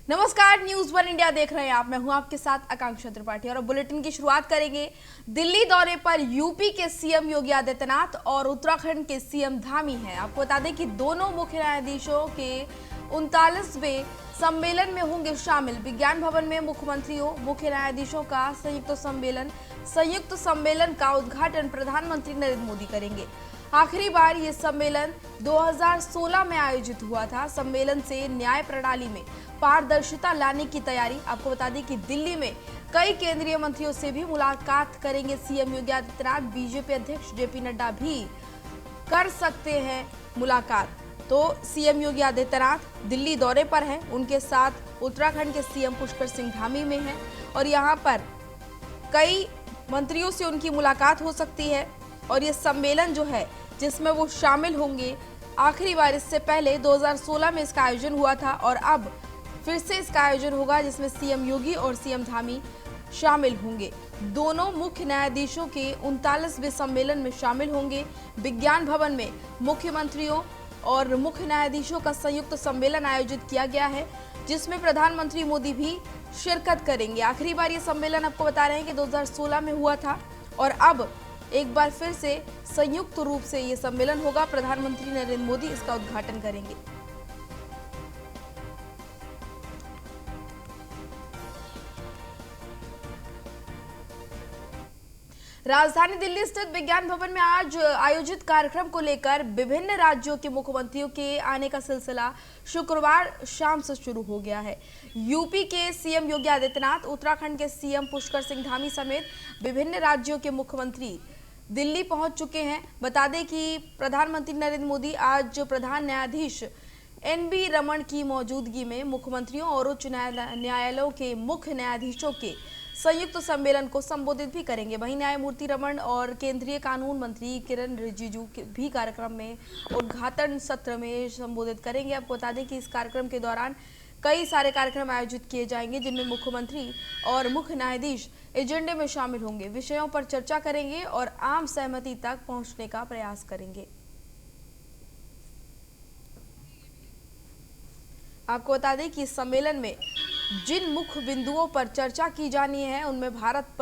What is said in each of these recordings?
नमस्कार, news one India देख रहे हैं आप। मैं हूं आपके साथ आकांक्षा त्रिपाठी और अब बुलेटिन की शुरुआत करेंगे। दिल्ली दौरे पर यूपी के सीएम योगी आदित्यनाथ और उत्तराखंड के सीएम धामी हैं। आपको बता दें कि दोनों मुख्य न्यायाधीशों के 39वें सम्मेलन में होंगे शामिल। विज्ञान भवन में मुख्यमंत्रियों मुख्य न्यायाधीशों का संयुक्त सम्मेलन का उद्घाटन प्रधानमंत्री नरेंद्र मोदी करेंगे। आखिरी बार ये सम्मेलन 2016 में आयोजित हुआ था। सम्मेलन से न्याय प्रणाली में पारदर्शिता लाने की तैयारी। आपको बता दें कि दिल्ली में कई केंद्रीय मंत्रियों से भी मुलाकात करेंगे सीएम योगी आदित्यनाथ। बीजेपी अध्यक्ष जेपी नड्डा भी कर सकते हैं मुलाकात। तो सीएम योगी आदित्यनाथ दिल्ली दौरे पर हैं, उनके साथ उत्तराखंड के सीएम पुष्कर सिंह धामी में हैं और यहाँ पर कई मंत्रियों से उनकी मुलाकात हो सकती है। और ये सम्मेलन जो है जिसमें वो शामिल होंगे, आखिरी बार इससे पहले 2016 में इसका आयोजन हुआ था और अब फिर से इसका आयोजन होगा जिसमें सीएम योगी और सीएम धामी शामिल होंगे। दोनों मुख्य न्यायाधीशों के 39वें सम्मेलन में शामिल होंगे। विज्ञान भवन में मुख्यमंत्रियों और मुख्य न्यायाधीशों का संयुक्त सम्मेलन आयोजित किया गया है जिसमें प्रधानमंत्री मोदी भी शिरकत करेंगे। आखिरी बार ये सम्मेलन आपको बता रहे हैं कि 2016 में हुआ था और अब एक बार फिर से संयुक्त रूप से ये सम्मेलन होगा। प्रधानमंत्री नरेंद्र मोदी इसका उद्घाटन करेंगे। राजधानी दिल्ली स्थित विज्ञान भवन में आज आयोजित कार्यक्रम को लेकर विभिन्न राज्यों के मुख्यमंत्रियों के आने का सिलसिला शुक्रवार शाम से शुरू हो गया है। यूपी के सीएम योगी आदित्यनाथ, उत्तराखंड के सीएम पुष्कर सिंह धामी समेत विभिन्न राज्यों के मुख्यमंत्री दिल्ली पहुंच चुके हैं। बता दें कि प्रधानमंत्री नरेंद्र मोदी आज प्रधान न्यायाधीश एनबी रमन की मौजूदगी में मुख्यमंत्रियों और उच्च न्यायालयों के मुख्य न्यायाधीशों के संयुक्त सम्मेलन को संबोधित भी करेंगे। वहीं न्यायमूर्ति रमन और केंद्रीय कानून मंत्री किरण रिजिजू भी कार्यक्रम में उद्घाटन सत्र में संबोधित करेंगे। आपको बता दें कि इस कार्यक्रम के दौरान कई सारे कार्यक्रम आयोजित किए जाएंगे जिनमें मुख्यमंत्री और मुख्य न्यायाधीश एजेंडे में शामिल होंगे, विषयों पर चर्चा करेंगे और आम सहमति तक पहुंचने का प्रयास करेंगे। आपको बता दें कि इस सम्मेलन में जिन मुख्य बिंदुओं पर चर्चा की जानी है उनमें भारत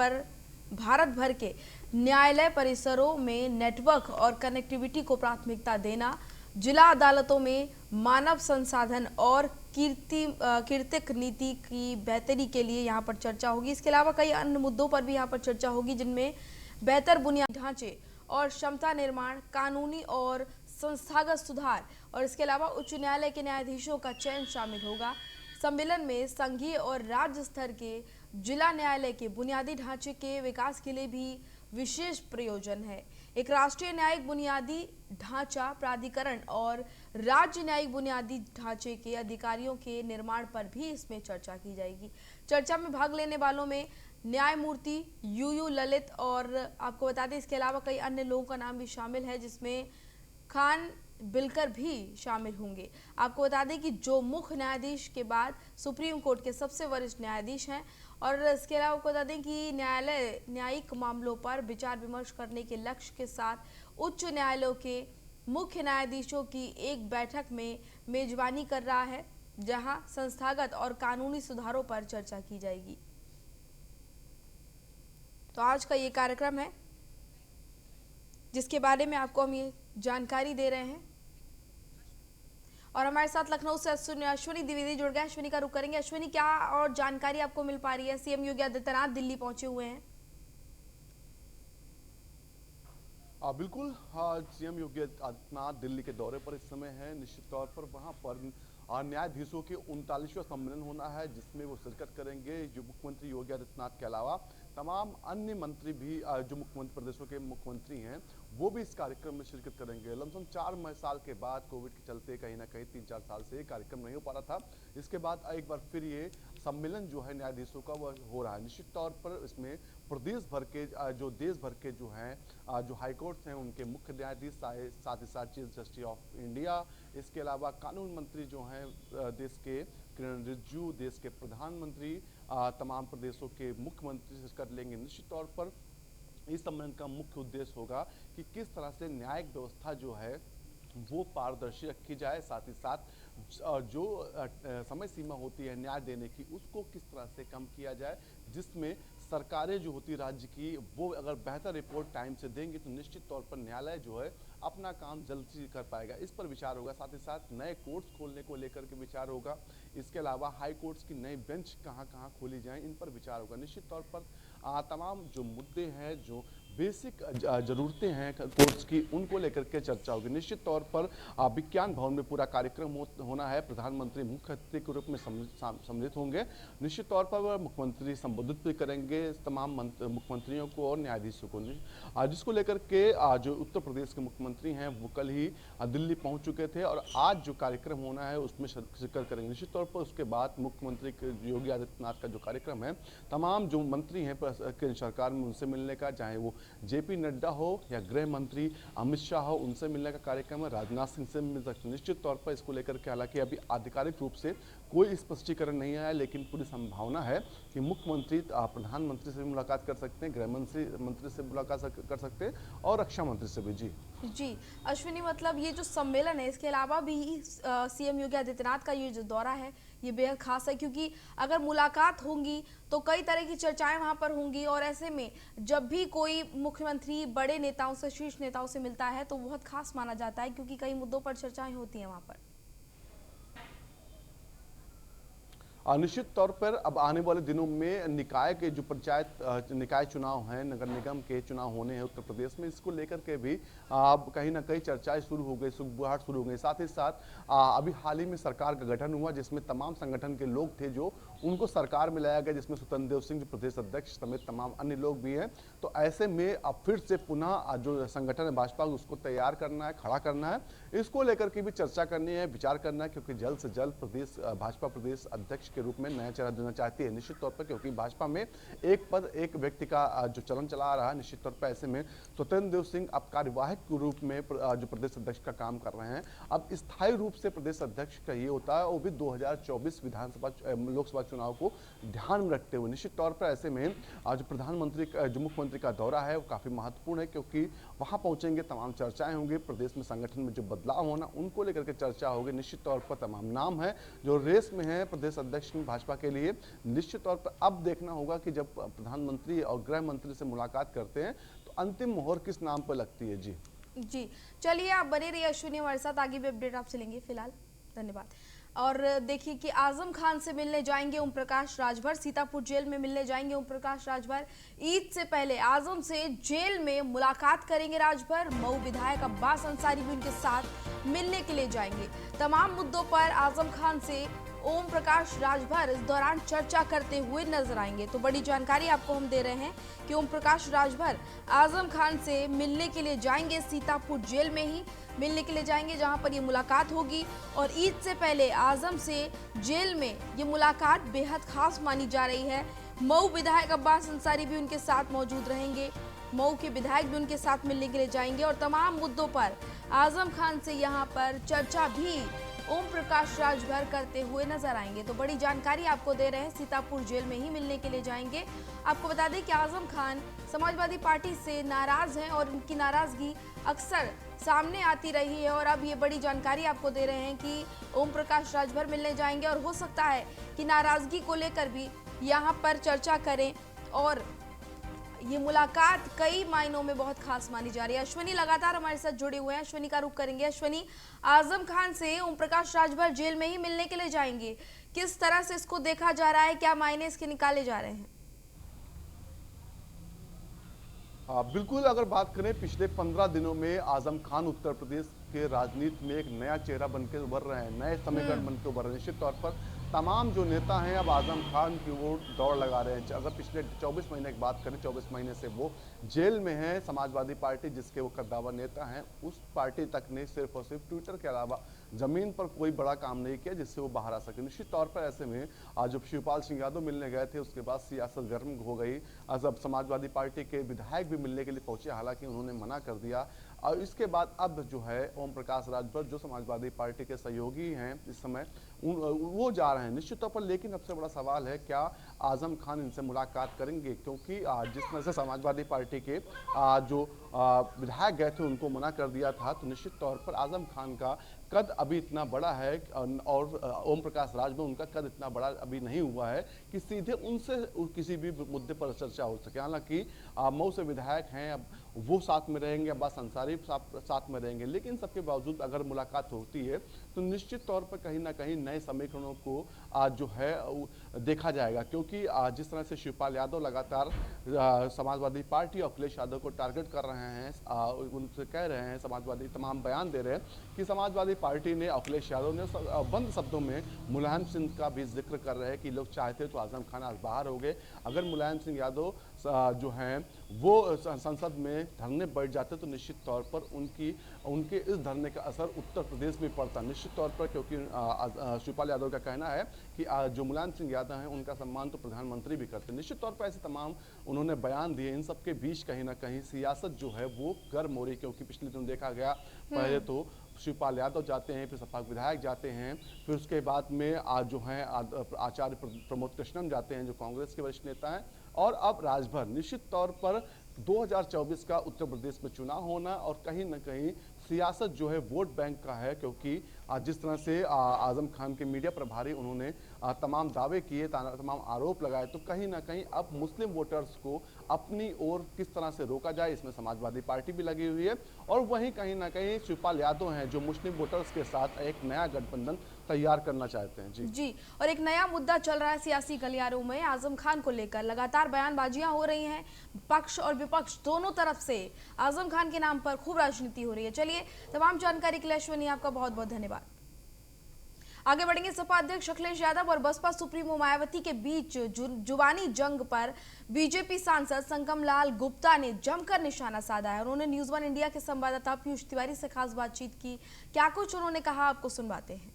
भर के न्यायालय परिसरों में नेटवर्क और कनेक्टिविटी को प्राथमिकता देना, जिला अदालतों में मानव संसाधन और कीर्तिक नीति की बेहतरी के लिए यहाँ पर चर्चा होगी। इसके अलावा कई अन्य मुद्दों पर भी यहाँ पर चर्चा होगी जिनमें बेहतर बुनियादी ढांचे और क्षमता निर्माण, कानूनी और संस्थागत सुधार और इसके अलावा उच्च न्यायालय के न्यायाधीशों का चयन शामिल होगा। सम्मेलन में संघीय और राज्य स्तर के जिला न्यायालय के बुनियादी ढांचे के विकास के लिए भी विशेष प्रयोजन है। एक राष्ट्रीय न्यायिक बुनियादी ढांचा प्राधिकरण और राज्य न्यायिक बुनियादी ढांचे के अधिकारियों के निर्माण पर भी इसमें चर्चा की जाएगी। चर्चा में भाग लेने वालों में न्यायमूर्ति यूयू ललित और आपको बता दें इसके अलावा कई अन्य लोगों का नाम भी शामिल है जिसमें खान बिलकर भी शामिल होंगे। आपको बता दें कि जो मुख्य न्यायाधीश के बाद सुप्रीम कोर्ट के सबसे वरिष्ठ न्यायाधीश हैं और इसके अलावा आपको बता दें कि न्यायिक मामलों पर विचार विमर्श करने के लक्ष्य के साथ उच्च न्यायालयों के मुख्य न्यायाधीशों की एक बैठक में मेजबानी कर रहा है जहां संस्थागत और कानूनी सुधारों पर चर्चा की जाएगी। तो आज का ये कार्यक्रम है जिसके बारे में आपको हम ये जानकारी दे रहे हैं और हमारे साथ लखनऊ से अश्विनी द्विवेदी जुड़ गए। अश्विनी का रुख करेंगे। अश्विनी, क्या और जानकारी आपको मिल पा रही है? सीएम योगी आदित्यनाथ दिल्ली पहुंचे हुए हैं। बिल्कुल, सीएम योगी आदित्यनाथ दिल्ली के दौरे पर इस समय है। निश्चित तौर पर वहां पर न्यायाधीशों के 39वां सम्मेलन होना है जिसमें वो शिरकत करेंगे। जो मुख्यमंत्री योगी आदित्यनाथ के अलावा तमाम अन्य मंत्री भी जो मुख्यमंत्री प्रदेशों के मुख्यमंत्री हैं वो भी इस कार्यक्रम में शिरकत करेंगे। लमसम 4 साल के बाद कोविड के चलते कहीं ना कहीं 3-4 साल से कार्यक्रम नहीं हो पा रहा था। इसके बाद एक बार फिर ये सम्मेलन जो है न्यायाधीशों का वो हो रहा है। निश्चित तौर पर इसमें प्रदेश भर के जो देश भर के जो हैं जो हाईकोर्ट हैं उनके मुख्य न्यायाधीश, साथ ही साथ चीफ जस्टिस ऑफ इंडिया, इसके अलावा कानून मंत्री जो हैं देश के किरण रिजिजू, देश के प्रधानमंत्री, तमाम प्रदेशों के मुख्यमंत्री शिरकत लेंगे। निश्चित तौर पर इस सम्मेलन का मुख्य उद्देश्य होगा कि किस तरह से न्यायिक व्यवस्था जो है वो पारदर्शी रखी जाए, साथ ही साथ जो समय सीमा होती है न्याय देने की, उसको किस तरह से कम किया जाए, जिसमें सरकारें जो होती राज्य की वो अगर बेहतर रिपोर्ट टाइम से देंगी तो निश्चित तौर पर न्यायालय जो है अपना काम जल्द से कर पाएगा। इस पर विचार होगा। साथ ही साथ नए कोर्ट्स खोलने को लेकर के विचार होगा। इसके अलावा हाई कोर्ट्स की नई बेंच कहाँ कहाँ खोली जाए, इन पर विचार होगा। निश्चित तौर पर तमाम जो मुद्दे हैं, जो बेसिक जरूरतें हैं कोर्ट्स की, उनको लेकर के चर्चा होगी। निश्चित तौर पर विज्ञान भवन में पूरा कार्यक्रम होना है। प्रधानमंत्री मुख्य अतिथि के रूप में सम्मिलित होंगे। निश्चित तौर पर मुख्यमंत्री संबोधित भी करेंगे तमाम मुख्यमंत्रियों को और न्यायाधीशों को, जिसको लेकर के जो उत्तर प्रदेश के मुख्यमंत्री हैं वो कल ही दिल्ली पहुंच चुके थे और आज जो कार्यक्रम होना है उसमें शिरकत करेंगे। निश्चित तौर पर उसके बाद मुख्यमंत्री योगी आदित्यनाथ का जो कार्यक्रम है, तमाम जो मंत्री हैं केंद्र सरकार में उनसे मिलने का, चाहे वो जेपी नड्डा हो या गृह मंत्री अमित शाह हो, उनसे मिलने का कार्यक्रम है। राजनाथ सिंह से मिल सकते। निश्चित तौर पर इसको लेकर के हालांकि अभी आधिकारिक रूप से कोई स्पष्टीकरण नहीं आया, लेकिन पूरी संभावना है कि मुख्यमंत्री प्रधानमंत्री से भी मुलाकात कर सकते हैं, गृह मंत्री से मुलाकात कर सकते हैं और रक्षा मंत्री से भी। जी अश्विनी, मतलब ये जो सम्मेलन है, इसके अलावा भी सीएम योगी आदित्यनाथ का ये जो दौरा है ये बेहद खास है, क्योंकि अगर मुलाकात होंगी तो कई तरह की चर्चाएं वहां पर होंगी और ऐसे में जब भी कोई मुख्यमंत्री बड़े नेताओं से, शीर्ष नेताओं से मिलता है तो बहुत खास माना जाता है, क्योंकि कई मुद्दों पर चर्चाएं होती हैं वहां पर। निश्चित तौर पर अब आने वाले दिनों में निकाय के जो पंचायत निकाय चुनाव हैं, नगर निगम के चुनाव होने हैं उत्तर प्रदेश में, इसको लेकर के भी अब कहीं ना कहीं चर्चाएं शुरू हो गई, सुगबुगाहट शुरू हो गई। साथ ही साथ अभी हाल ही में सरकार का गठन हुआ, जिसमें तमाम संगठन के लोग थे जो उनको सरकार में लाया गया, जिसमें स्वतंत्र देव सिंह जो प्रदेश अध्यक्ष समेत तमाम अन्य लोग भी हैं। तो ऐसे में अब फिर से पुनः जो संगठन है भाजपा, उसको तैयार करना है, खड़ा करना है, इसको लेकर के भी चर्चा करनी है, विचार करना है, क्योंकि जल्द से जल्द भाजपा प्रदेश अध्यक्ष के रूप में नया चेहरा देना चाहती है। निश्चित तौर पर क्योंकि भाजपा में एक पद एक व्यक्ति का जो चलन चला आ रहा है, निश्चित तौर पर ऐसे में स्वतंत्र देव सिंह अब कार्यवाहक के रूप में जो प्रदेश अध्यक्ष का काम कर रहे हैं। अब स्थायी रूप से प्रदेश अध्यक्ष का ये होता है, वो भी 2024 विधानसभा लोकसभा चुनाव को ध्यान में रखते हुए। निश्चित तौर पर ऐसे में आज प्रधानमंत्री जो मुख्यमंत्री का दौरा है वो काफी महत्वपूर्ण है, क्योंकि वहां पहुंचेंगे, तमाम चर्चाएं होंगी, प्रदेश में संगठन में जो बदलाव होना उनको लेकर के चर्चा होगी। निश्चित तौर पर तमाम नाम है जो रेस में है प्रदेश अध्यक्ष में भाजपा के लिए। निश्चित तौर पर अब देखना होगा कि जब प्रधानमंत्री और गृह मंत्री से मुलाकात करते हैं तो अंतिम मोहर किस नाम पर लगती है। जी चलिए, आप बने रहिए अश्विनी हमारे साथ, आगे भी अपडेट आपसे लेंगे। फिलहाल धन्यवाद। और देखिए कि आजम खान से मिलने जाएंगे ओम प्रकाश राजभर, सीतापुर जेल में मिलने जाएंगे ओम प्रकाश राजभर। ईद से पहले आजम से जेल में मुलाकात करेंगे राजभर। मऊ विधायक अब्बास अंसारी भी उनके साथ मिलने के लिए जाएंगे। तमाम मुद्दों पर आजम खान से ओम प्रकाश राजभर इस दौरान चर्चा करते हुए नजर आएंगे। तो बड़ी जानकारी आपको हम दे रहे हैं कि ओम प्रकाश राजभर आजम खान से मिलने के लिए जाएंगे, सीतापुर जेल में ही मिलने के लिए जाएंगे जहां पर ये मुलाकात होगी। और ईद से पहले आजम से जेल में ये मुलाकात बेहद खास मानी जा रही है। मऊ विधायक अब्बास अंसारी भी उनके साथ मौजूद रहेंगे, मऊ के विधायक भी उनके साथ मिलने के लिए जाएंगे और तमाम मुद्दों पर आजम खान से यहाँ पर चर्चा भी ओम प्रकाश राजभर करते हुए नजर आएंगे। तो बड़ी जानकारी आपको दे रहे हैं, सीतापुर जेल में ही मिलने के लिए जाएंगे। आपको बता दें कि आजम खान समाजवादी पार्टी से नाराज हैं और उनकी नाराजगी अक्सर सामने आती रही है और अब ये बड़ी जानकारी आपको दे रहे हैं कि ओम प्रकाश राजभर मिलने जाएंगे और हो सकता है कि नाराजगी को लेकर भी यहाँ पर चर्चा करें और ये मुलाकात कई मायनों में बहुत खास मानी जा रही है। अश्विनी लगातार हमारे साथ जुड़े हुए हैं, अश्विनी का रुख करेंगे। अश्विनी, आजम खान से ओम प्रकाश राजभर जेल में ही मिलने के लिए जाएंगे, किस तरह से इसको देखा जा रहा है, क्या मायने इसके निकाले जा रहे हैं? बिल्कुल, अगर बात करें पिछले 15 दिनों में आजम खान उत्तर प्रदेश के राजनीति में एक नया चेहरा बनकर उभर रहे हैं, नए समीकरण बनकर उभर रहे हैं। निश्चित तौर पर तमाम जो नेता हैं अब आजम खान की ओर दौड़ लगा रहे हैं। अगर पिछले 24 महीने की बात करें, 24 महीने से वो जेल में हैं। समाजवादी पार्टी जिसके वो कद्दावर नेता हैं, उस पार्टी तक ने सिर्फ और सिर्फ ट्विटर के अलावा जमीन पर कोई बड़ा काम नहीं किया जिससे वो बाहर आ सके। निश्चित तौर पर ऐसे में आज जब शिवपाल सिंह यादव मिलने गए थे, उसके बाद सियासत गर्म हो गई। अब समाजवादी पार्टी के विधायक भी मिलने के लिए पहुंचे, हालांकि उन्होंने मना कर दिया। और इसके बाद अब जो है ओम प्रकाश राजभर जो समाजवादी पार्टी के सहयोगी हैं इस समय, वो जा रहे हैं निश्चित तौर पर। लेकिन सबसे बड़ा सवाल है क्या आजम खान इनसे मुलाकात करेंगे, क्योंकि जिस तरह से समाजवादी पार्टी के जो विधायक गए थे उनको मना कर दिया था, तो निश्चित तौर पर आजम खान का कद अभी इतना बड़ा है और ओम प्रकाश राज में उनका कद इतना बड़ा अभी नहीं हुआ है कि सीधे उनसे किसी भी मुद्दे पर चर्चा हो सके। हालांकि मऊ से विधायक हैं, अब वो साथ में रहेंगे, अब्बास अंसारी साथ में रहेंगे, लेकिन सबके बावजूद अगर मुलाकात होती है तो निश्चित तौर पर कहीं ना कहीं नए समीकरणों को जो है देखा जाएगा। क्योंकि जिस तरह से शिवपाल यादव लगातार समाजवादी पार्टी और अखिलेश यादव को टारगेट कर रहे हैं, उनसे कह रहे हैं, समाजवादी तमाम बयान दे रहे हैं कि समाजवादी पार्टी ने, अखिलेश यादव ने बंद शब्दों में मुलायम सिंह का भी जिक्र कर रहे हैं कि लोग चाहते तो आजम खान आज बाहर हो गए। अगर मुलायम सिंह यादव जो हैं वो संसद में धरने बैठ जाते तो निश्चित तौर पर उनके इस धरने का असर उत्तर प्रदेश में पड़ता निश्चित तौर पर। क्योंकि शिवपाल यादव का कहना है कि जो मुलायम सिंह यादव हैं उनका सम्मान तो प्रधानमंत्री भी करते हैं। निश्चित तौर पर ऐसे तमाम उन्होंने बयान दिए। इन सब के बीच कहीं ना कहीं सियासत जो है वो गर्म हो रही, क्योंकि पिछले दिन देखा गया पहले तो शिवपाल यादव जाते हैं, फिर सपा विधायक जाते हैं, फिर उसके बाद में आज जो हैं आचार्य प्रमोद कृष्णन जाते हैं जो कांग्रेस के वरिष्ठ नेता हैं, और अब राजभर। निश्चित तौर पर 2024 का उत्तर प्रदेश में चुनाव होना और कहीं ना कहीं सियासत जो है वोट बैंक का है। क्योंकि जिस तरह से आजम खान के मीडिया प्रभारी उन्होंने तमाम दावे किए, तमाम आरोप लगाए, तो कहीं ना कहीं अब मुस्लिम वोटर्स को अपनी ओर किस तरह से रोका जाए, इसमें समाजवादी पार्टी भी लगी हुई है। और वहीं कहीं ना कहीं शिवपाल यादव हैं जो मुस्लिम वोटर्स के साथ एक नया गठबंधन तैयार करना चाहते हैं। जी और एक नया मुद्दा चल रहा है सियासी गलियारों में। आजम खान को लेकर लगातार बयानबाजियां हो रही हैं, पक्ष और विपक्ष दोनों तरफ से आजम खान के नाम पर खूब राजनीति हो रही है। चलिए, तमाम जानकारी के लिए अश्विनी आपका बहुत बहुत धन्यवाद। आगे बढ़ेंगे। सपा अध्यक्ष अखिलेश यादव और बसपा सुप्रीमो मायावती के बीच जुबानी जंग पर बीजेपी सांसद संगम लाल गुप्ता ने जमकर निशाना साधा है। उन्होंने न्यूज़ वन इंडिया के संवाददाता पीयूष तिवारी से खास बातचीत की। क्या कुछ उन्होंने कहा, आपको सुनवाते हैं।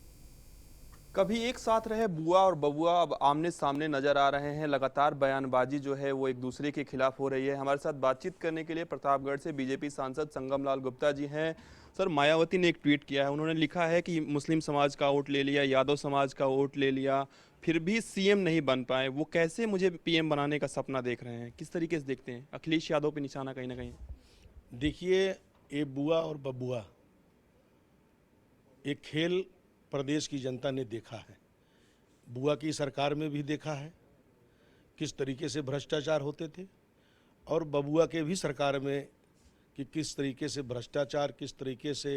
कभी एक साथ रहे बुआ और बबुआ, अब आमने सामने नजर आ रहे हैं। लगातार बयानबाजी जो है वो एक दूसरे के खिलाफ हो रही है। हमारे साथ बातचीत करने के लिए प्रतापगढ़ से बीजेपी सांसद संगम लाल गुप्ता जी हैं। सर, मायावती ने एक ट्वीट किया है, उन्होंने लिखा है कि मुस्लिम समाज का वोट ले लिया, यादव समाज का वोट ले लिया, फिर भी सीएम नहीं बन पाए। वो कैसे मुझे पीएम बनाने का सपना देख रहे हैं, किस तरीके से देखते हैं? अखिलेश यादव पे निशाना कहीं ना कहीं। देखिए, ये बुआ और बबुआ एक खेल प्रदेश की जनता ने देखा है। बुआ की सरकार में भी देखा है किस तरीके से भ्रष्टाचार होते थे, और बबुआ के भी सरकार में कि किस तरीके से भ्रष्टाचार, किस तरीके से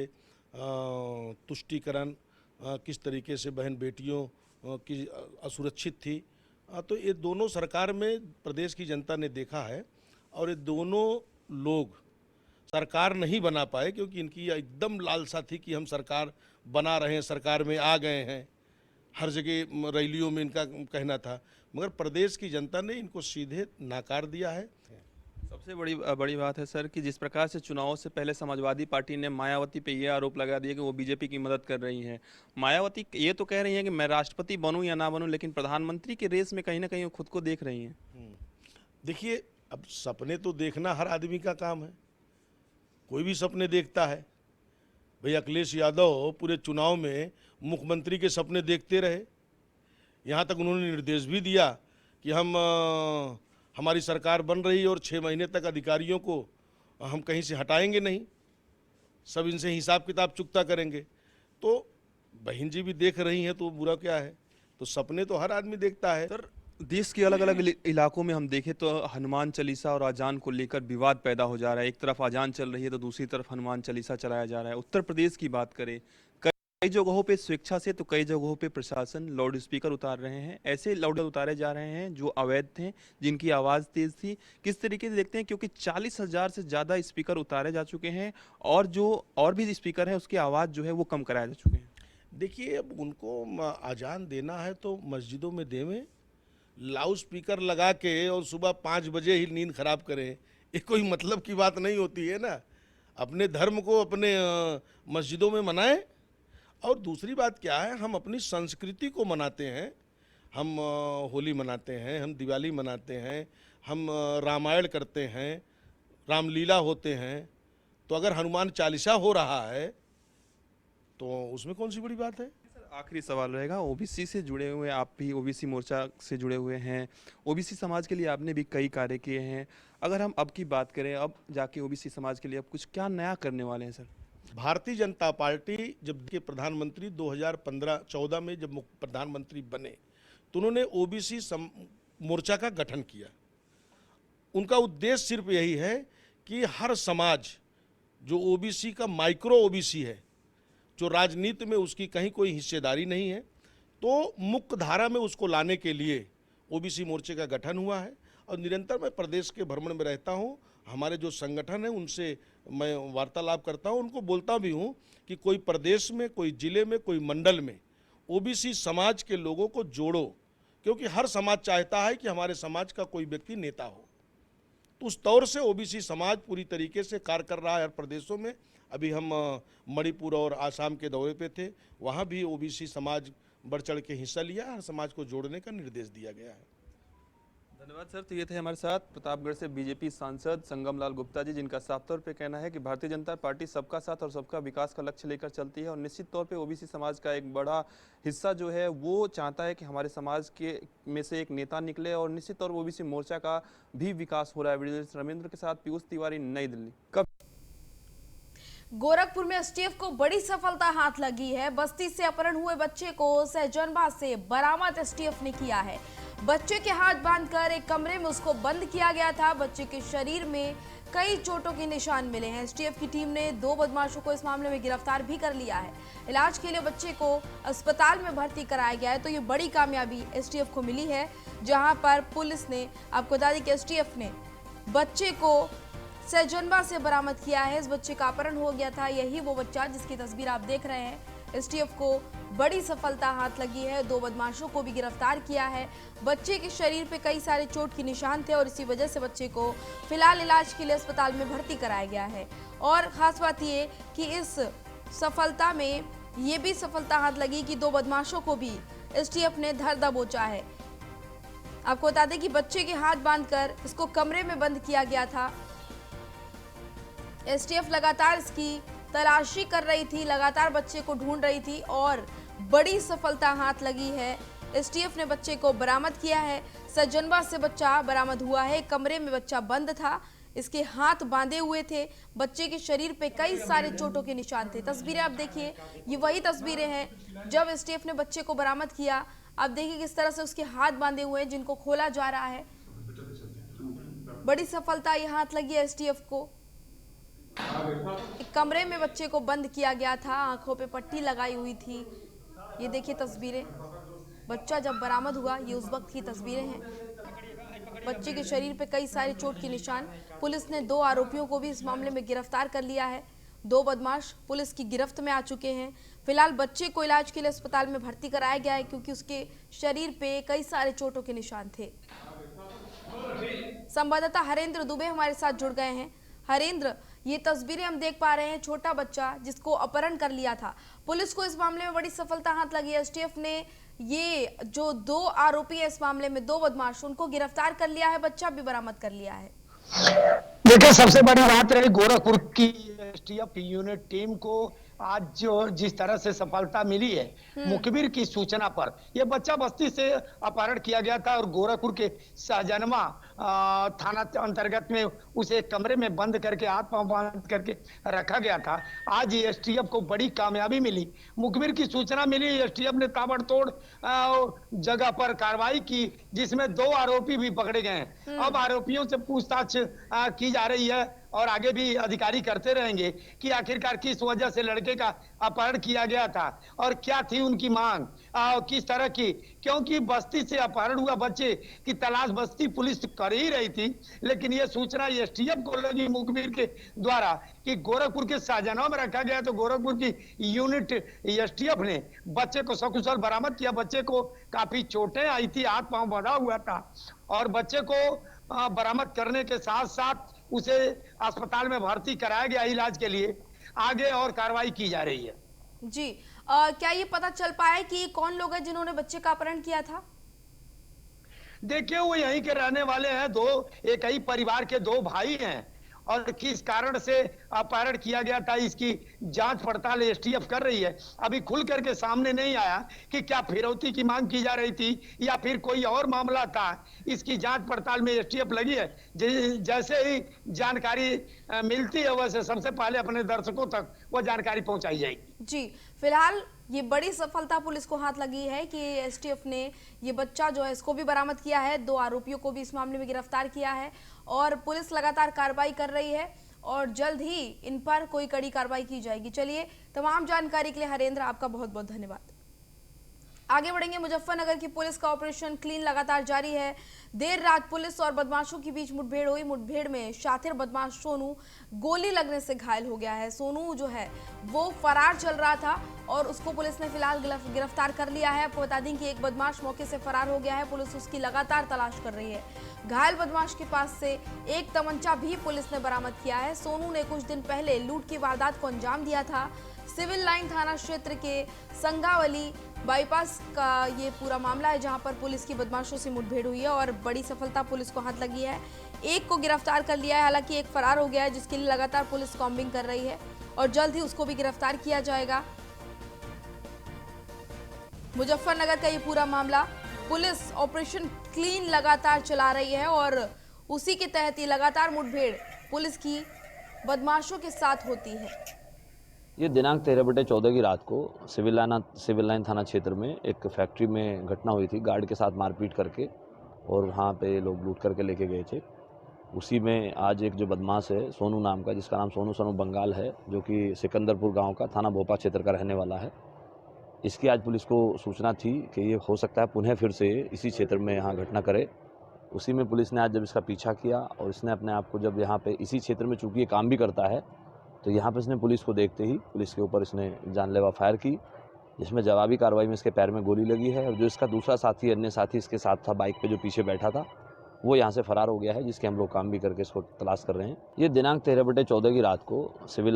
तुष्टीकरण, किस तरीके से बहन बेटियों की असुरक्षित थी। तो ये दोनों सरकार में प्रदेश की जनता ने देखा है, और ये दोनों लोग सरकार नहीं बना पाए क्योंकि इनकी एकदम लालसा थी कि हम सरकार बना रहे हैं, सरकार में आ गए हैं। हर जगह रैलियों में इनका कहना था, मगर प्रदेश की जनता ने इनको सीधे नाकार दिया है। सबसे बड़ी बात है सर कि जिस प्रकार से चुनावों से पहले समाजवादी पार्टी ने मायावती पे ये आरोप लगा दिया कि वो बीजेपी की मदद कर रही हैं। मायावती ये तो कह रही हैं कि मैं राष्ट्रपति बनूं या ना बनूं, लेकिन प्रधानमंत्री के रेस में कहीं ना कहीं वो खुद को देख रही हैं। देखिए, अब सपने तो देखना हर आदमी का काम है, कोई भी सपने देखता है। भाई अखिलेश यादव पूरे चुनाव में मुख्यमंत्री के सपने देखते रहे। यहाँ तक उन्होंने निर्देश भी दिया कि हमारी सरकार बन रही है और 6 महीने तक अधिकारियों को हम कहीं से हटाएंगे नहीं, सब इनसे हिसाब किताब चुकता करेंगे। तो बहन जी भी देख रही हैं तो बुरा क्या है। तो सपने तो हर आदमी देखता है। सर, देश के अलग अलग इलाकों में हम देखें तो हनुमान चालीसा और अजान को लेकर विवाद पैदा हो जा रहा है। एक तरफ अजान चल रही है तो दूसरी तरफ हनुमान चालीसा चलाया जा रहा है। उत्तर प्रदेश की बात करें, कई जगहों पे स्वेच्छा से तो कई जगहों पे प्रशासन लाउड स्पीकर उतार रहे हैं। ऐसे लाउड उतारे जा रहे हैं जो अवैध थे, जिनकी आवाज़ तेज थी। किस तरीके से देखते हैं, क्योंकि 40,000 से ज़्यादा स्पीकर उतारे जा चुके हैं और जो और भी स्पीकर हैं उसकी आवाज़ जो है वो कम कराए जा चुके हैं। देखिए, अब उनको अजान देना है तो मस्जिदों में देवें, लाउड स्पीकर लगा के और सुबह 5 बजे ही नींद खराब करें, ये कोई मतलब की बात नहीं होती है ना। अपने धर्म को अपने मस्जिदों में मनाएं। और दूसरी बात क्या है, हम अपनी संस्कृति को मनाते हैं। हम होली मनाते हैं, हम दिवाली मनाते हैं, हम रामायण करते हैं, रामलीला होते हैं। तो अगर हनुमान चालीसा हो रहा है तो उसमें कौन सी बड़ी बात है। आखिरी सवाल रहेगा, ओबीसी से जुड़े हुए, आप भी ओबीसी मोर्चा से जुड़े हुए हैं, ओबीसी समाज के लिए आपने भी कई कार्य किए हैं। अगर हम अब की बात करें, अब जाके ओबीसी समाज के लिए अब कुछ क्या नया करने वाले हैं सर? भारतीय जनता पार्टी जब के प्रधानमंत्री 2015-14 में जब प्रधानमंत्री बने तो उन्होंने ओबीसी मोर्चा का गठन किया। उनका उद्देश्य सिर्फ यही है कि हर समाज जो ओबीसी का माइक्रो ओबीसी है, जो राजनीति में उसकी कहीं कोई हिस्सेदारी नहीं है, तो मुख्य धारा में उसको लाने के लिए ओबीसी मोर्चे का गठन हुआ है। और निरंतर मैं प्रदेश के भ्रमण में रहता हूँ, हमारे जो संगठन है उनसे मैं वार्तालाप करता हूँ, उनको बोलता भी हूँ कि कोई प्रदेश में, कोई जिले में, कोई मंडल में ओबीसी समाज के लोगों को जोड़ो, क्योंकि हर समाज चाहता है कि हमारे समाज का कोई व्यक्ति नेता हो। तो उस तौर से ओबीसी समाज पूरी तरीके से कार्य कर रहा है हर प्रदेशों में। अभी हम मणिपुर और आसाम के दौरे पे थे, वहाँ भी ओबीसी समाज बढ़ चढ़ के हिस्सा लिया, हर समाज को जोड़ने का निर्देश दिया गया है। धन्यवाद सर। तो ये थे हमारे साथ प्रतापगढ़ से बीजेपी सांसद संगम लाल गुप्ता जी, जिनका साफ तौर पे कहना है कि भारतीय जनता पार्टी सबका साथ और सबका विकास का लक्ष्य लेकर चलती है और निश्चित तौर पे ओबीसी समाज का एक बड़ा हिस्सा जो है वो चाहता है कि हमारे समाज के में से एक नेता निकले और निश्चित तौर पर ओबीसी मोर्चा का भी विकास हो रहा है। वीडियो रविंद्र के साथ पीयूष तिवारी, नई दिल्ली। कब गोरखपुर में एसटीएफ को बड़ी सफलता हाथ लगी है। बस्ती से अपहरण हुए बच्चे को सहजनवा से बरामद एसटीएफ ने किया है। बच्चे के हाथ बांधकर एक कमरे में उसको बंद किया गया था। बच्चे के शरीर में कई चोटों के निशान मिले हैं। एसटीएफ की टीम ने 2 बदमाशों को इस मामले में गिरफ्तार भी कर लिया है। इलाज के लिए बच्चे को अस्पताल में भर्ती कराया गया है। तो ये बड़ी कामयाबी एसटीएफ को मिली है, जहां पर पुलिस ने, आपको बता दें कि एसटीएफ ने बच्चे को सहजनवा से बरामद किया है। इस बच्चे का अपहरण हो गया था, यही वो बच्चा जिसकी तस्वीर आप देख रहे हैं। एसटीएफ को बड़ी सफलता हाथ लगी है। 2 बदमाशों को भी गिरफ्तार किया है। बच्चे के शरीर पे कई सारे चोट के निशान थे और इसी वजह से बच्चे को फिलहाल इलाज के लिए अस्पताल में भर्ती कराया गया है। और खास बात ये कि इस सफलता में ये भी सफलता हाथ लगी कि 2 बदमाशों को भी एसटीएफ ने धर दबोचा है। आपको बता दें कि बच्चे के हाथ बांधकर इसको कमरे में बंद किया गया था। एसटीएफ लगातार इसकी तलाशी कर रही थी, लगातार बच्चे को ढूंढ रही थी और बड़ी सफलता हाथ लगी है। एसटीएफ ने बच्चे को बरामद किया है। सहजनवा से बच्चा बरामद हुआ है। कमरे में बच्चा बंद था, इसके हाथ बांधे हुए थे। बच्चे के शरीर पे कई सारे चोटों के निशान थे। तस्वीरें आप देखिए, ये वही तस्वीरें हैं जब एसटीएफ ने बच्चे को बरामद किया। आप देखिए किस तरह से उसके हाथ बांधे हुए हैं, जिनको खोला जा रहा है। बड़ी सफलता ये हाथ लगी है एसटीएफ को। एक कमरे में बच्चे को बंद किया गया था, आंखों पे पट्टी लगाई हुई थी। ये देखिए तस्वीरें, बच्चा जब बरामद हुआ, ये उस वक्त की तस्वीरें हैं। बच्चे के शरीर पे कई सारे चोट के निशान। पुलिस ने 2 आरोपियों को भी इस मामले में गिरफ्तार कर लिया है। 2 बदमाश पुलिस की गिरफ्त में आ चुके हैं। फिलहाल बच्चे को इलाज के लिए अस्पताल में भर्ती कराया गया है, क्योंकि उसके शरीर पे कई सारे चोटों के निशान थे। संवाददाता हरेंद्र दुबे हमारे साथ जुड़ गए हैं। हरेंद्र, ये तस्वीरें हम देख पा रहे हैं, छोटा बच्चा जिसको अपहरण कर लिया था। पुलिस को इस मामले में बड़ी सफलता हाथ लगी है। एसटीएफ ने ये जो 2 आरोपी है इस मामले में, 2 बदमाश, उनको गिरफ्तार कर लिया है, बच्चा भी बरामद कर लिया है। देखिए, सबसे बड़ी बात रही गोरखपुर की एसटीएफ यूनिट टीम को आज जो जिस तरह से सफलता मिली है, मुखबिर की सूचना पर यह बच्चा बस्ती से अपहरण किया गया था और गोरखपुर के सहजनवा थाना अंतर्गत में उसे कमरे में बंद करके हाथ पांव बांध करके रखा गया था। आज एसटीएफ को बड़ी कामयाबी मिली। मुखबिर की सूचना मिली, एसटीएफ ने ताबड़तोड़ जगह पर कार्रवाई की, जिसमें 2 आरोपी भी पकड़े गए हैं। अब आरोपियों से पूछताछ की जा रही है और आगे भी अधिकारी करते रहेंगे कि आखिरकार किस वजह से लड़के का अपहरण किया गया था और क्या थी उनकी मांग, किस तरह की, क्योंकि बस्ती से अपहरण हुआ बच्चे की तलाश बस्ती पुलिस कर ही रही थी। लेकिन यह सूचना एसटीएफ को लगी मुखबिर के द्वारा कि गोरखपुर के सहजनवा में रखा गया, तो गोरखपुर की यूनिट एसटीएफ ने बच्चे को सकुशल बरामद किया। बच्चे को काफी चोटें आई थी, हाथ पांव बंधा हुआ था और बच्चे को बरामद करने के साथ साथ उसे अस्पताल में भर्ती कराया गया इलाज के लिए। आगे और कार्रवाई की जा रही है। जी, क्या ये पता चल पाया कि कौन लोग हैं जिन्होंने बच्चे का अपहरण किया था? देखिए, वो यहीं के रहने वाले हैं, 2 एक ही परिवार के 2 भाई हैं और किस कारण से अपहरण किया गया था, इसकी जांच पड़ताल एसटीएफ कर रही है। अभी खुल करके सामने नहीं आया कि क्या फिरौती की मांग की जा रही थी या फिर कोई और मामला था। इसकी जांच पड़ताल में एसटीएफ लगी है। जैसे ही जानकारी मिलती है वैसे सबसे पहले अपने दर्शकों तक वो जानकारी पहुंचाई जाएगी। जी, फिलहाल ये बड़ी सफलता पुलिस को हाथ लगी है कि एसटीएफ ने ये बच्चा जो है इसको भी बरामद किया है, 2 आरोपियों को भी इस मामले में गिरफ्तार किया है और पुलिस लगातार कार्रवाई कर रही है और जल्द ही इन पर कोई कड़ी कार्रवाई की जाएगी। चलिए, तमाम जानकारी के लिए हरेंद्र आपका बहुत बहुत धन्यवाद। आगे बढ़ेंगे। मुजफ्फरनगर की पुलिस का ऑपरेशन क्लीन लगातार जारी है। देर रात पुलिस और बदमाशों के बीच मुठभेड़ हुई। मुठभेड़ में शातिर बदमाश सोनू गोली लगने से घायल हो गया है। सोनू जो है वो फरार चल रहा था और उसको पुलिस ने फिलहाल गिरफ्तार कर लिया है। आपको बता दें कि एक बदमाश मौके से फरार हो गया है। पुलिस उसकी लगातार तलाश कर रही है। घायल बदमाश के पास से एक तमंचा भी पुलिस ने बरामद किया है। सोनू ने कुछ दिन पहले लूट की वारदात को अंजाम दिया था। सिविल लाइन थाना क्षेत्र के संगावली बाईपास का ये पूरा मामला है, जहां पर पुलिस की बदमाशों से मुठभेड़ हुई है और बड़ी सफलता पुलिस को हाथ लगी है। एक को गिरफ्तार कर लिया है, हालांकि एक फरार हो गया है, जिसके लिए लगातार पुलिस कॉम्बिंग कर रही है और जल्द ही उसको भी गिरफ्तार किया जाएगा। मुजफ्फरनगर का ये पूरा मामला, पुलिस ऑपरेशन क्लीन लगातार चला रही है और उसी के तहत ही लगातार मुठभेड़ पुलिस की बदमाशों के साथ होती है। ये दिनांक 13/14 की रात को सिविल लाइन थाना क्षेत्र में एक फैक्ट्री में घटना हुई थी। गार्ड के साथ मारपीट करके और वहाँ पे लोग लूट करके लेके गए थे। उसी में आज एक जो बदमाश है सोनू नाम का, जिसका नाम सोनू बंगाल है, जो कि सिकंदरपुर गांव का थाना भोपा क्षेत्र का रहने वाला है, इसकी आज पुलिस को सूचना थी कि ये हो सकता है पुनः फिर से इसी क्षेत्र में यहाँ घटना करे। उसी में पुलिस ने आज जब इसका पीछा किया और इसने अपने आप को जब यहाँ पे इसी क्षेत्र में चूँकि ये काम भी करता है, तो यहाँ पर इसने पुलिस को देखते ही पुलिस के ऊपर इसने जानलेवा फायर की, जिसमें जवाबी कार्रवाई में इसके पैर में गोली लगी है। और जो इसका दूसरा साथी, अन्य साथी इसके साथ था बाइक पे जो पीछे बैठा था, वो यहाँ से फरार हो गया है, जिसके हम लोग काम भी करके इसको तलाश कर रहे हैं। ये दिनांक 13/14 की रात को सिविल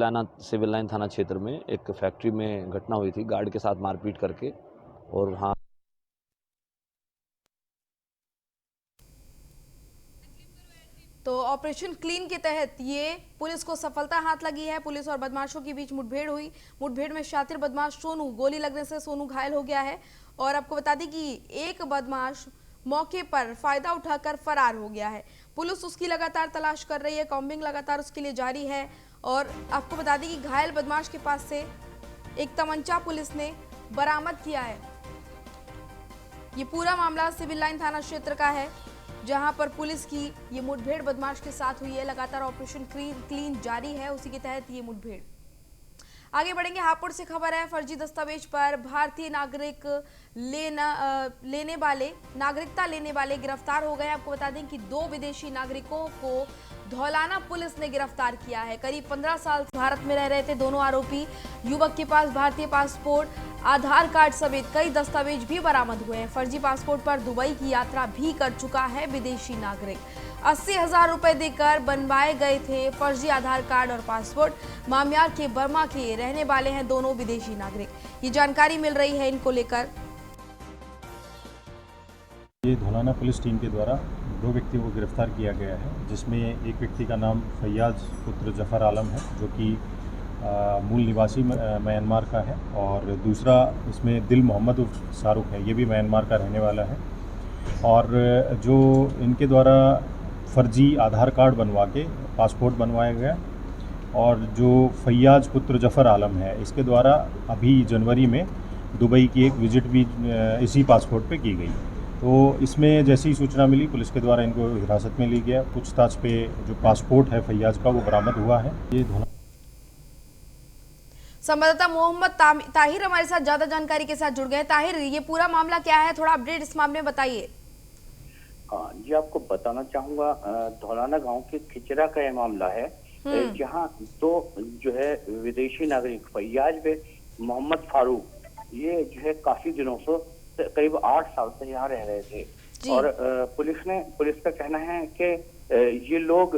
लाइन थाना क्षेत्र में एक फैक्ट्री में घटना हुई थी। गार्ड के साथ मारपीट करके और वहाँ तो ऑपरेशन क्लीन के तहत ये पुलिस को सफलता हाथ लगी है। पुलिस और बदमाशों के बीच मुठभेड़ हुई। मुठभेड़ में शातिर बदमाश सोनू, गोली लगने से सोनू घायल हो गया है और आपको बता दें कि एक बदमाश मौके पर फायदा उठाकर फरार हो गया है। पुलिस उसकी लगातार तलाश कर रही है, कॉम्बिंग लगातार उसके लिए जारी है और आपको बता दें कि घायल बदमाश के पास से एक तमंचा पुलिस ने बरामद किया है। ये पूरा मामला सिविल लाइन थाना क्षेत्र का है, जहां पर पुलिस की ये मुठभेड़ बदमाश के साथ हुई है। लगातार ऑपरेशन क्लीन जारी है, उसी के तहत ये मुठभेड़। आगे बढ़ेंगे। हापुड़ से खबर है, फर्जी दस्तावेज पर भारतीय नागरिकता लेने वाले गिरफ्तार हो गए। आपको बता दें कि 2 विदेशी नागरिकों को धौलाना पुलिस ने गिरफ्तार किया है। करीब 15 साल भारत में रह रहे थे दोनों आरोपी। युवक के पास भारतीय पासपोर्ट, आधार कार्ड समेत कई दस्तावेज भी बरामद हुए हैं। फर्जी पासपोर्ट पर दुबई की यात्रा भी कर चुका है विदेशी नागरिक। 80,000 रुपए देकर बनवाए गए थे फर्जी आधार कार्ड और पासपोर्ट। म्यांमार के बर्मा के रहने वाले हैं दोनों विदेशी नागरिक। ये जानकारी मिल रही है इनको लेकर। ये धौलाना पुलिस टीम के द्वारा 2 व्यक्तियों को गिरफ्तार किया गया है, जिसमें एक व्यक्ति का नाम फैयाज पुत्र जफर आलम है, जो कि मूल निवासी म्यांमार का है, और दूसरा इसमें दिल मोहम्मद उर्फ शाहरुख है, ये भी म्यांमार का रहने वाला है। और जो इनके द्वारा फर्जी आधार कार्ड बनवा के पासपोर्ट बनवाया गया, और जो फैयाज पुत्र जफर आलम है, इसके द्वारा अभी जनवरी में दुबई की एक विजिट भी इसी पासपोर्ट पे की गई। तो इसमें जैसी सूचना मिली, पुलिस के द्वारा इनको हिरासत में ली गया। पूछताछ पे जो पासपोर्ट है फैयाज का, वो बरामद हुआ है। ये संवाददाता मोहम्मद ताहिर हमारे साथ ज्यादा जानकारी के साथ जुड़ गए। ताहिर, ये पूरा मामला क्या है, थोड़ा अपडेट इस मामले में बताइए। जी, आपको बताना चाहूंगा, धौलाना गांव के खिचरा का यह मामला है, जहां 2 जो है विदेशी नागरिक फैयाज व मोहम्मद फारूक, ये जो है काफी दिनों से करीब 8 साल से यहाँ रह रहे थे। और पुलिस का कहना है कि ये लोग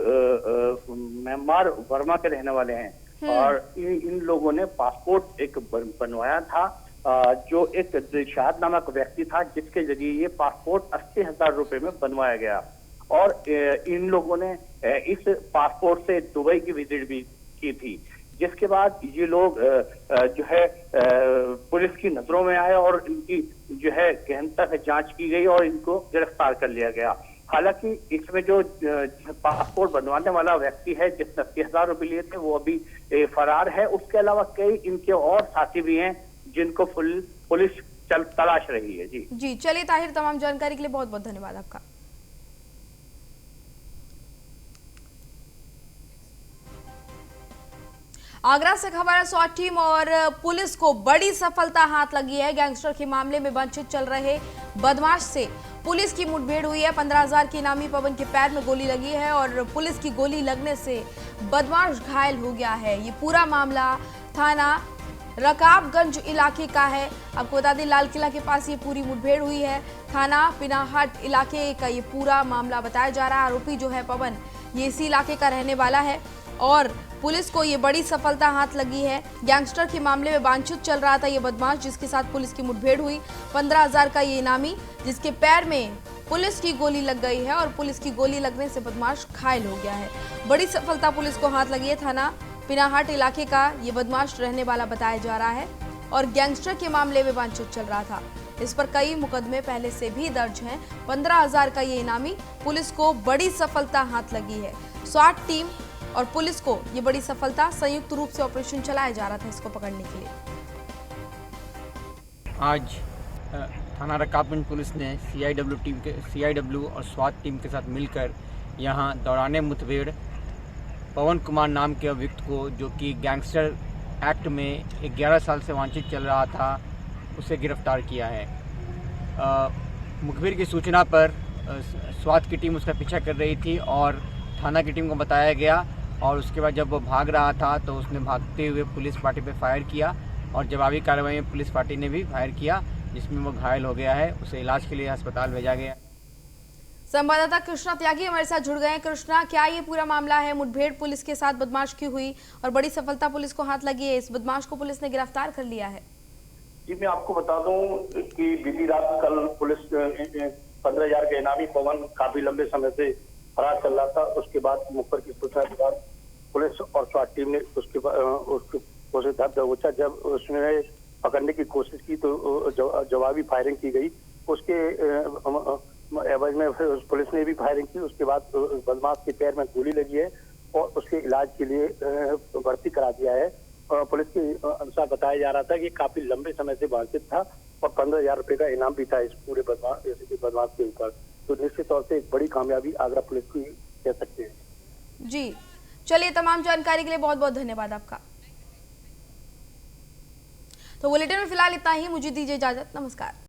म्यांमार बर्मा के रहने वाले हैं और इन लोगों ने पासपोर्ट एक बनवाया था, जो एक दिलशाद नामक व्यक्ति था, जिसके जरिए ये पासपोर्ट 80,000 रुपए में बनवाया गया। और इन लोगों ने इस पासपोर्ट से दुबई की विजिट भी की थी, जिसके बाद ये लोग जो है पुलिस की नजरों में आए और इनकी जो है गहनता से जांच की गई और इनको गिरफ्तार कर लिया गया। हालांकि इसमें जो पासपोर्ट बनवाने वाला व्यक्ति है जिसने 80,000 रुपए लिए थे वो अभी फरार है। उसके अलावा कई इनके और साथी भी हैं जिनको पुलिस तलाश रही है। जी चलिए ताहिर, तमाम जानकारी के लिए बहुत बहुत धन्यवाद आपका। आगरा से खबर है, SWAT टीम और पुलिस को बड़ी सफलता हाथ लगी है। गैंगस्टर के मामले में वंचित चल रहे बदमाश से पुलिस की मुठभेड़ हुई है। 15,000 के इनामी पवन के पैर में गोली लगी है और पुलिस की गोली लगने से बदमाश घायल हो गया है। ये पूरा मामला थाना रकाबगंज इलाके का है। आपको बता दें, लाल किला के पास ये पूरी मुठभेड़ हुई है। थाना पिनाहट इलाके का ये पूरा मामला बताया जा रहा है। आरोपी जो है पवन, ये इसी इलाके का रहने वाला है और पुलिस को ये बड़ी सफलता हाथ लगी है। गैंगस्टर के मामले में वांछित चल रहा था ये बदमाश, जिसके साथ पुलिस की मुठभेड़ हुई। 15,000 का ये इनामी, जिसके पैर में पुलिस की गोली लग गई है और पुलिस की गोली लगने से बदमाश घायल हो गया है। बड़ी सफलता पुलिस को हाथ लगी है। थाना पिनाहट इलाके का ये बदमाश रहने वाला बताया जा रहा है और गैंगस्टर के मामले में वांछित चल रहा था। इस पर कई मुकदमे पहले से भी दर्ज हैं। 15,000 का ये इनामी, पुलिस को बड़ी सफलता हाथ लगी है। SWAT टीम और पुलिस को ये बड़ी सफलता, संयुक्त रूप से ऑपरेशन चलाया जा रहा था इसको पकड़ने के लिए। आज थाना रकाबगंज पुलिस ने CIW और SWAT टीम के साथ मिलकर यहां दौराने मुठभेड़ पवन कुमार नाम के अभियुक्त को, जो कि गैंगस्टर एक्ट में 11 साल से वांछित चल रहा था, उसे गिरफ्तार किया है। मुखबिर की सूचना पर SWAT की टीम उसका पीछा कर रही थी और थाना की टीम को बताया गया और उसके बाद जब वो भाग रहा था तो उसने भागते हुए पुलिस पार्टी पे फायर किया और जवाबी कार्रवाई में पुलिस पार्टी ने भी फायर किया, जिसमें वो घायल हो गया है। उसे इलाज के लिए अस्पताल भेजा गया। संवाददाता कृष्णा त्यागी हमारे साथ जुड़ गए हैं। कृष्णा, क्या ये पूरा मामला है? मुठभेड़ पुलिस के साथ बदमाश की हुई और बड़ी सफलता पुलिस को हाथ लगी है। इस बदमाश को पुलिस ने गिरफ्तार कर लिया है। जी, मैं आपको बता दूं कि बीती रात कल पुलिस 15,000 के इनामी पवन काफी लंबे समय से फरार चल रहा था। उसके बाद मुखबिर की सूचना के बाद पुलिस और SWAT टीम ने उसके दबोचा। जब उसने पकड़ने की कोशिश की तो जवाबी फायरिंग की गई। उसके एवज में पुलिस ने भी फायरिंग की। उसके बाद बदमाश के पैर में गोली लगी है और उसके इलाज के लिए भर्ती करा दिया है। पुलिस के अनुसार बताया जा रहा था कि काफी लंबे समय से वांछित था और 15,000 रुपए का इनाम भी था इस पूरे बदमाश के ऊपर। तो निश्चित तौर से एक बड़ी कामयाबी आगरा पुलिस की कह सकते हैं। जी चलिए, तमाम जानकारी के लिए बहुत बहुत धन्यवाद आपका। तो बुलेटिन में फिलहाल इतना ही, मुझे दीजिए इजाजत, नमस्कार।